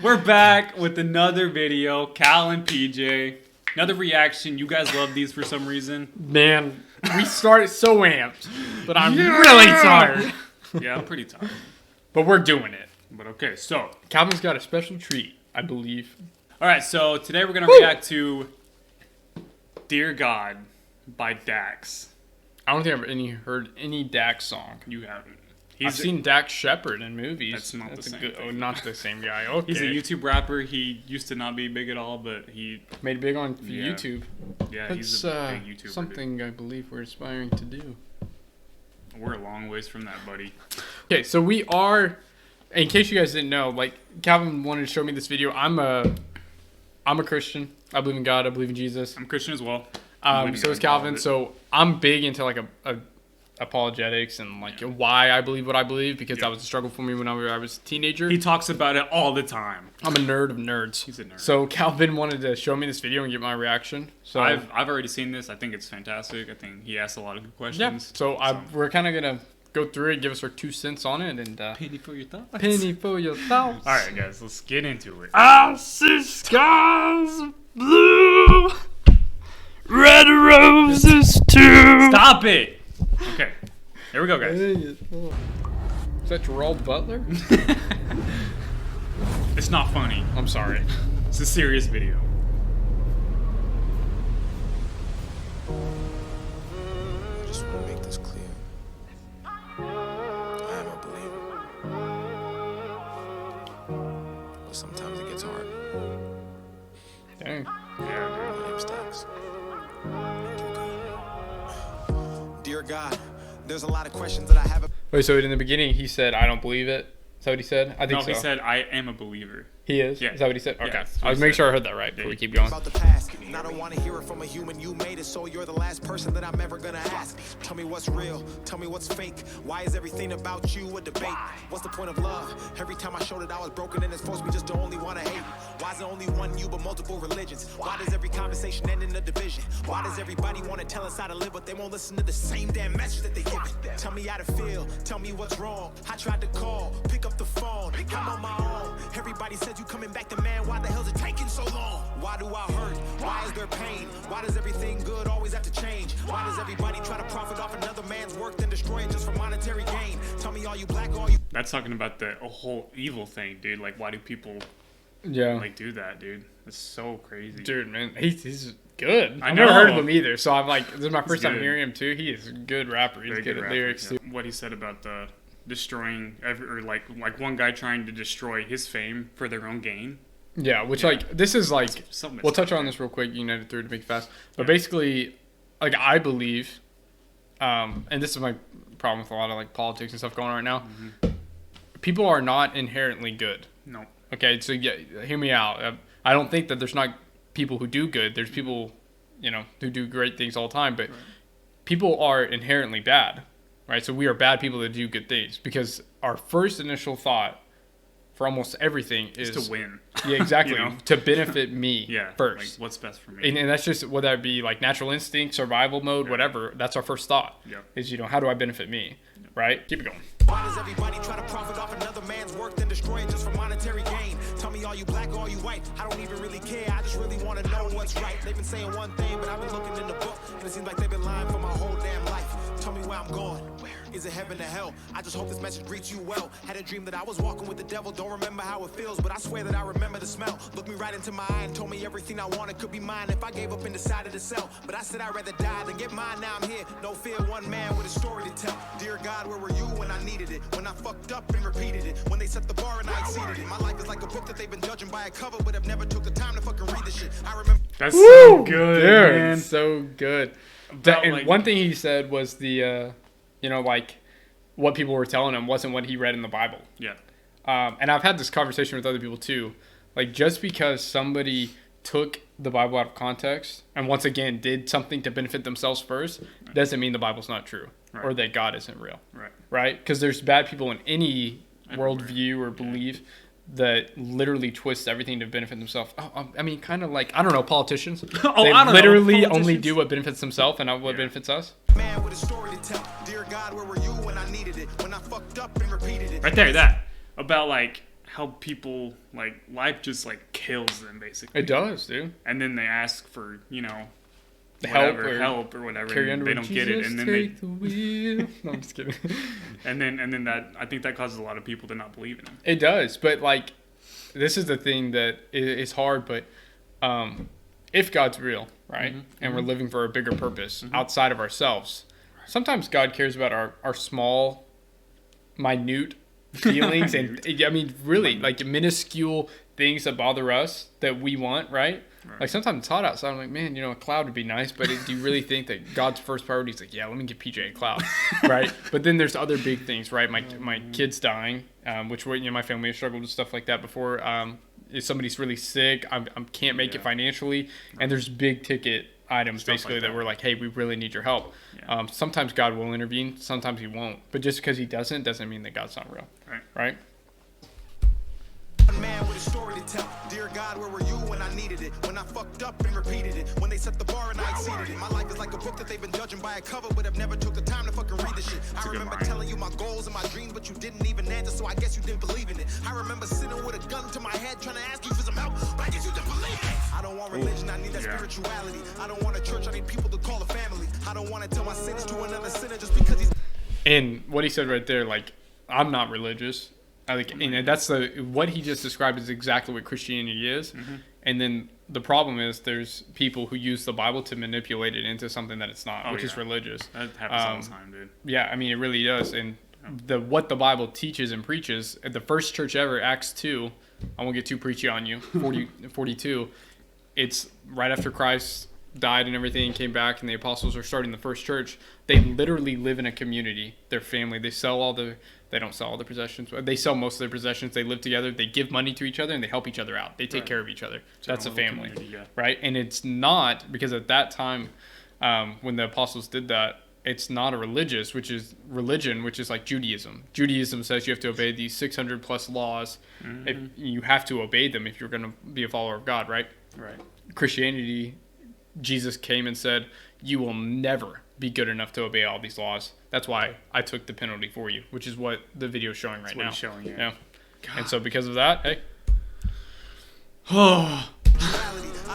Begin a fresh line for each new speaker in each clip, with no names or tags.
We're back with another video. Cal and PJ. Another reaction. You guys love these for some reason.
Man, we started so amped, but I'm really tired.
Yeah, I'm pretty tired.
But we're doing it.
But okay, so.
Calvin's got a special treat, I believe.
Alright, so today we're going to react to Dear God by DAX.
I don't think I've heard any DAX song.
You haven't.
I've seen Dax Shepard in movies.
That's not the same thing.
Oh, not the same guy. Okay.
He's a YouTube rapper. He used to not be big at all, but he
made big on YouTube.
Yeah,
That's
he's a big YouTuber.
Something I believe we're aspiring to do.
We're a long ways from that, buddy.
Okay, so we are. In case you guys didn't know, like Calvin wanted to show me this video. I'm a Christian. I believe in God. I believe in Jesus.
I'm Christian as well.
So is Calvin. So I'm big into like a apologetics and like why I believe what I believe, because that was a struggle for me when I was a teenager.
He talks about it all the time.
I'm a nerd of nerds.
He's a nerd.
So Calvin wanted to show me this video and get my reaction. So
I've already seen this. I think it's fantastic. I think he asked a lot of good questions.
Yeah. So we're kind of gonna go through it, give us our 2 cents on it, and
penny for your thoughts.
Penny for your thoughts.
All right, guys, let's get into it.
I see skies blue, red roses too.
Stop it. Okay, here we go, guys.
Is that Gerald Butler?
It's not funny.
I'm sorry.
It's a serious video.
I just want to make this clear. I am a believer. But sometimes it gets hard.
Dang.
Yeah,
My name's DAX. Dear God, there's a lot of questions that I have.
Wait, so in the beginning he said, I don't believe it? Is that what he said? I think
no,
so.
he said, I am a believer.
He is?
Yeah.
Is that what he said? Okay.
Yeah,
I was making sure I heard that right before we keep going.
About the past, and I don't want to hear it from a human. You made it, so you're the last person that I'm ever gonna ask. Tell me what's real, tell me what's fake. Why is everything about you a debate? What's the point of love? Every time I showed it I was broken and it's forced me just to only want to hate. Why is it only one you but multiple religions? Why does every conversation end in a division? Why does everybody want to tell us how to live but they won't listen to the same damn message that they give it? Tell me how to feel, tell me what's wrong. I tried to call, pick up the phone, I'm on my own. Everybody said you coming back to man, why the hell's it taking so long? Why do I hurt? Why is there pain? Why does everything good always have to change? Why does everybody try to profit off another man's work then destroy it just for monetary gain? Tell me, are you black or are you...
That's talking about the whole evil thing, dude. Like, why do people like do that, dude? It's so crazy.
Dude, man, he's good.
I've
never heard of him either, so I'm like, this is my first time
good.
hearing him too. He is a good rapper. He's
Very
good
good
at
rapper,
lyrics
yeah.
too.
What he said about the destroying or like one guy trying to destroy his fame for their own gain.
Yeah, which like this is like we'll touch on this real quick. United through to make it fast, but basically, like I believe, and this is my problem with a lot of like politics and stuff going on right now. People are not inherently good.
No.
Okay, so yeah, hear me out. I don't think that there's not people who do good. There's people, who do great things all the time, but people are inherently bad. Right, so we are bad people that do good things because our first initial thought for almost everything is
to win.
Yeah, exactly. To benefit me first.
Like what's best for me.
And that's just whether that be like natural instinct, survival mode, whatever. That's our first thought. Is how do I benefit me? Right? Keep it going.
Why does everybody try to profit off another man's work then destroy it just for monetary gain? Tell me, are you black or are you white? I don't even really care. I just really want to know what's right. They've been saying one thing, but I've been looking in the book, and it seems like they've been lying for my whole damn life. Tell me where I'm going. Where is it, heaven or hell? I just hope this message greets you well. Had a dream that I was walking with the devil. Don't remember how it feels, but I swear that I remember the smell. Looked me right into my eye and told me everything I wanted could be mine if I gave up and decided to sell. But I said I'd rather die than get mine. Now I'm here, no fear, one man with a story to tell. Dear God, where were you when I needed it? When I fucked up and repeated it? When they set the bar and I exceeded it? My life is like a book that they've been judging by a cover, but have never took the time to fucking read the shit. I remember.
That's so good,
dude,
man.
So good. And
like,
one thing he said was the, like what people were telling him wasn't what he read in the Bible.
Yeah.
And I've had this conversation with other people too. Like just because somebody took the Bible out of context and once again did something to benefit themselves first, doesn't mean the Bible's not true or that God isn't real. Right? Because there's bad people in any worldview or belief that literally twists everything to benefit themselves. I mean, kind of like, I don't know, politicians. They literally only do what benefits themselves and not what benefits us.
Man with a story to tell. Dear God, where were you when I needed it? When I fucked up and repeated it?
Right there, that. About like help people, like, life just, like, kills them, basically.
It does, dude.
And then they ask for, you know,
help
or whatever, and they don't get it, and then
the wheel. No, I'm just kidding.
and then that, I think that causes a lot of people to not believe in him.
It does, but like, this is the thing that is hard. But if God's real, right, and we're living for a bigger purpose outside of ourselves, sometimes God cares about our small, minute feelings, and I mean, really, like minuscule things that bother us that we want, right? Like sometimes it's hot outside. I'm like, man, you know, a cloud would be nice, but do you really think that God's first priority is like, yeah, let me get PJ a cloud, right? But then there's other big things, right? My kid's dying, which, you know, my family has struggled with stuff like that before. If somebody's really sick, I can't make it financially, and there's big ticket items stuff basically like that we're like, hey, we really need your help. Sometimes God will intervene, sometimes he won't, but just because he doesn't mean that God's not real, right?
Man with a story to tell. Dear God, where were you when I needed it? When I fucked up and repeated it. When they set the bar and I exceeded it. My life is like a book that they've been judging by a cover, but have never took the time to fucking read the shit. I remember telling you my goals and my dreams, but you didn't even answer, so I guess you didn't believe in it. I remember sitting with a gun to my head trying to ask you for some help, but I guess you didn't believe it. I don't want religion, I need that spirituality. I don't want a church, I need people to call a family. I don't want to tell my sins to another sinner just because he's...
And what he said right there, like, I'm not religious. And that's what he just described is exactly what Christianity is. And then the problem is there's people who use the Bible to manipulate it into something that it's not, which is religious.
That happens all the time, dude.
Yeah, I mean, it really does. And what the Bible teaches and preaches, at the first church ever, Acts 2, I won't get too preachy on you, 42, it's right after Christ died and everything, came back, and the apostles are starting the first church. They literally live in a community. Their family, they don't sell all their possessions. They sell most of their possessions. They live together. They give money to each other, and they help each other out. They take care of each other. That's a family, right? And it's not, because at that time, when the apostles did that, it's not a religion, which is like Judaism. Judaism says you have to obey these 600 plus laws. If you have to obey them if you're going to be a follower of God, right?
Right.
Christianity, Jesus came and said, you will never be good enough to obey all these laws. That's why I took the penalty for you, which is what the video is showing right now.
It's showing,
yeah. And so because of that, hey.
I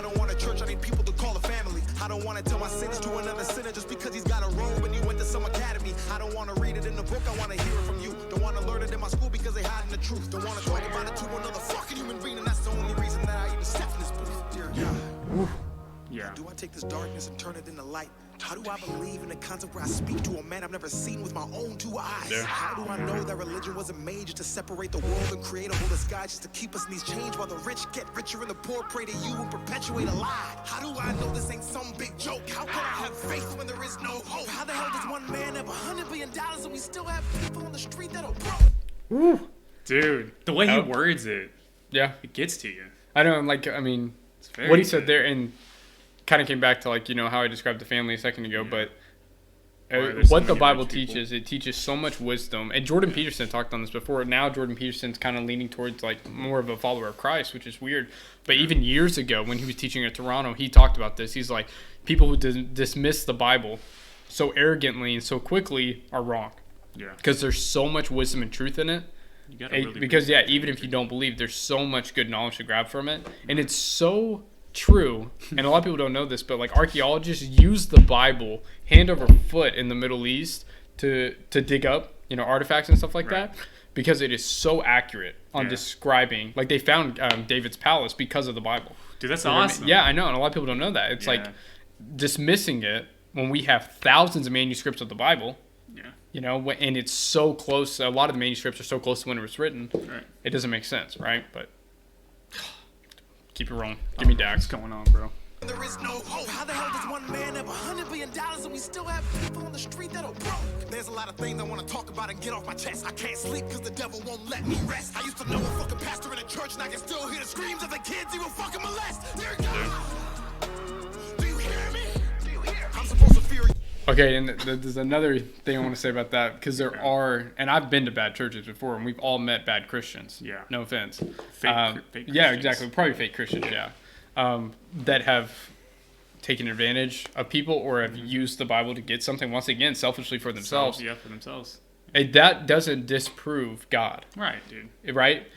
don't want a church, I need people to call a family. I don't want to tell my sins to another sinner just because he's got a robe and he went to some academy. I don't want to read it in the book, I want to hear it from you. Don't want to learn it in my school because they hiding the truth. Don't want to talk about it to another fucking human being, and that's the only reason that I even stepped in this booth. Dear God.
Yeah.
Do I take this darkness and turn it into light? How do I believe in a concept where I speak to a man I've never seen with my own two eyes? Yeah. How do I know that religion wasn't made just to separate the world and create a whole disguise just to keep us in these chains while the rich get richer and the poor pray to you and perpetuate a lie? How do I know this ain't some big joke? How can I have faith when there is no hope? How the hell does one man have $100 billion and we still have people on the street that are broke?
Dude, the way he words it, it gets to you.
I know, what he said there, and kind of came back to, like, you know, how I described the family a second ago, but what the Bible teaches, it teaches so much wisdom. And Jordan Peterson talked on this before. Now Jordan Peterson's kind of leaning towards, like, more of a follower of Christ, which is weird. But even years ago when he was teaching at Toronto, he talked about this. He's like, people who dismiss the Bible so arrogantly and so quickly are wrong. Yeah. Because there's so much wisdom and truth in it. You gotta really because, even if you don't believe, there's so much good knowledge to grab from it. And it's so true, and a lot of people don't know this, but like archaeologists use the Bible hand over foot in the Middle East to dig up, you know, artifacts and stuff like that, because it is so accurate on describing. Like, they found David's palace because of the Bible.
Dude, that's awesome.
Yeah, I know, and a lot of people don't know that. It's like dismissing it when we have thousands of manuscripts of the Bible. Yeah. You know, and it's so close. A lot of the manuscripts are so close to when it was written. Right. It doesn't make sense, right? But keep it rolling. Give me DAX.
What's going on, bro?
There is no hope. How the hell does one man have $100 billion and we still have people on the street that are broke? There's a lot of things I want to talk about and get off my chest. I can't sleep because the devil won't let me rest. I used to know a fucking pastor in a church and I can still hear the screams of the kids he will fucking molest. Dear God, do you hear me? Do you hear me? I'm supposed to fear you.
Okay, and there's another thing I want to say about that, because there are, and I've been to bad churches before, and we've all met bad Christians. Yeah. No offense. Fake Christians. Yeah, exactly. Probably fake Christians, that have taken advantage of people or have used the Bible to get something, once again, selfishly for themselves.
For themselves.
And that doesn't disprove God.
Right, dude.
Right?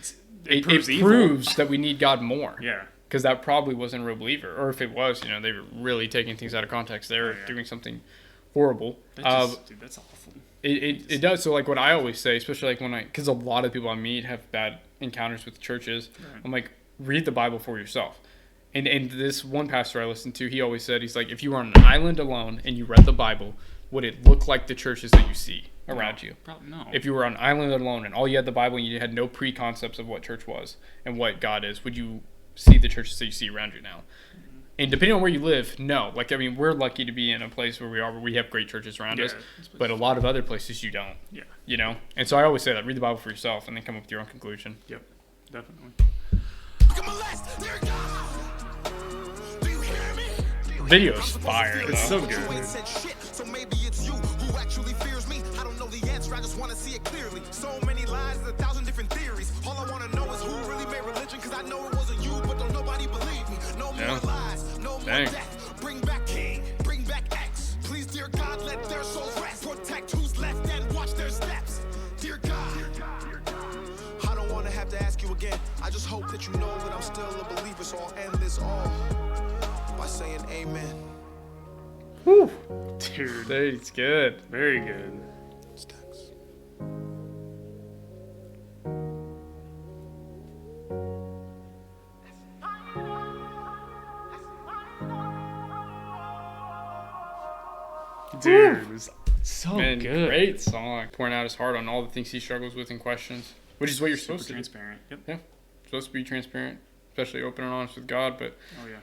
it proves that we need God more.
Yeah.
Because that probably wasn't a real believer. Or if it was, they were really taking things out of context. They were doing something horrible.
Dude, that's awful.
It does. So, like, what I always say, especially, like, because a lot of people I meet have bad encounters with churches. Right. I'm like, read the Bible for yourself. And this one pastor I listened to, he always said, he's like, if you were on an island alone and you read the Bible, would it look like the churches that you see around you?
Probably no.
If you were on an island alone and all you had the Bible and you had no preconcepts of what church was and what God is, would you see the churches that you see around you now? And depending on where you live, no. Like, I mean, we're lucky to be in a place where we have great churches around us, but a lot of other places you don't.
Yeah.
And so I always say that, read the Bible for yourself and then come up with your own conclusion.
Yep, definitely.
Video's fire,
it's so good.
So maybe it's you who actually fears me. I don't know the answer, I just want to see it clearly. So many lies, 1,000 different theories. All I want to know is who really made religion, because I know it wasn't you, but don't nobody believe me. No more lies, no more death. Bring back King, bring back X. Please, dear God, let their souls rest. Protect who's left and watch their steps. Dear God, I don't want to have to ask you again. I just hope that you know that I'm still a believer, so I'll end this all by saying amen.
Whew.
Dude.
That's good.
Very good. Dude, it was so good.
Great song. Pouring out his heart on all the things he struggles with and questions, which is what you're supposed to be.
Transparent. Yep.
Yeah. Supposed to be transparent, especially open and honest with God. But
oh yeah.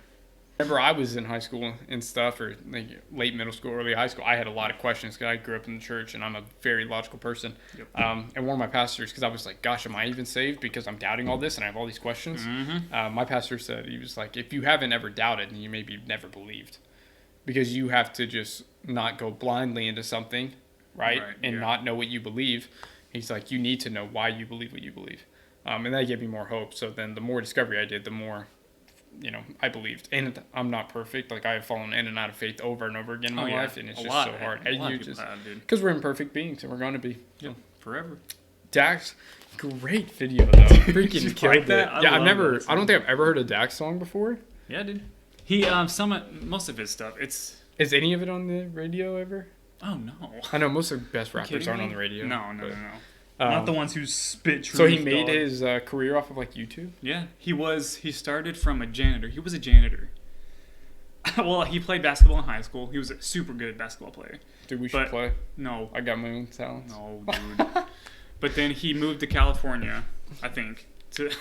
Whenever I was in high school and stuff, or like late middle school, early high school, I had a lot of questions because I grew up in the church and I'm a very logical person.
Yep.
And one of my pastors, because I was like, gosh, am I even saved? Because I'm doubting all this and I have all these questions.
Mm-hmm.
My pastor said, he was like, if you haven't ever doubted, then you maybe never believed. Because you have to just not go blindly into something, right? And not know what you believe. He's like, you need to know why you believe what you believe. And that gave me more hope. So then the more discovery I did, the more, I believed. And I'm not perfect. Like, I have fallen in and out of faith over and over again in my life. And it's just so hard. Because we're imperfect beings and we're going to be.
Yeah, forever.
DAX, great video, though. Freaking killed
like that?
I don't think I've ever heard a DAX song before.
Yeah, dude. He, most of his stuff, Is
any of it on the radio ever?
Oh, no.
I know most of the best rappers aren't on the radio.
No. Not the ones who spit truth.
So he made his career off of, like, YouTube?
Yeah. He started from a janitor. He was a janitor. Well, he played basketball in high school. He was a super good basketball player.
Dude, we should play.
No.
I got my own talents.
No, dude. But then he moved to California, I think, to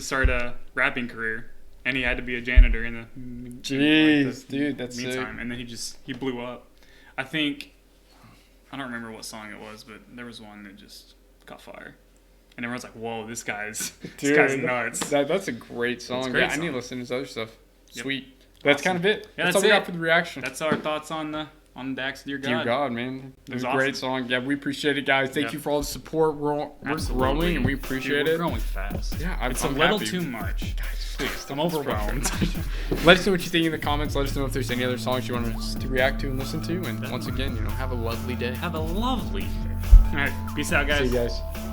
start a rapping career. And he had to be a janitor in the
dude, that's
meantime.
sick.
And then he blew up. I don't remember what song it was, but there was one that just caught fire. And everyone's like, whoa, this guy's nuts.
That's a great song. I need to listen to his other stuff.
Yep.
Sweet. That's kind of it. That's all we got for the reaction.
That's our thoughts on DAX Dear God.
Dear God, man. It was a great song. Yeah, we appreciate it, guys. Thank you for all the support. We're growing, and we appreciate it.
We're growing fast.
Yeah,
it's a little too much. Guys, please, I'm overwhelmed.
Let us know what you think in the comments. Let us know if there's any other songs you want us to react to and listen to. And once again, have a lovely day.
Have a lovely day. All right, peace out, guys.
See you guys.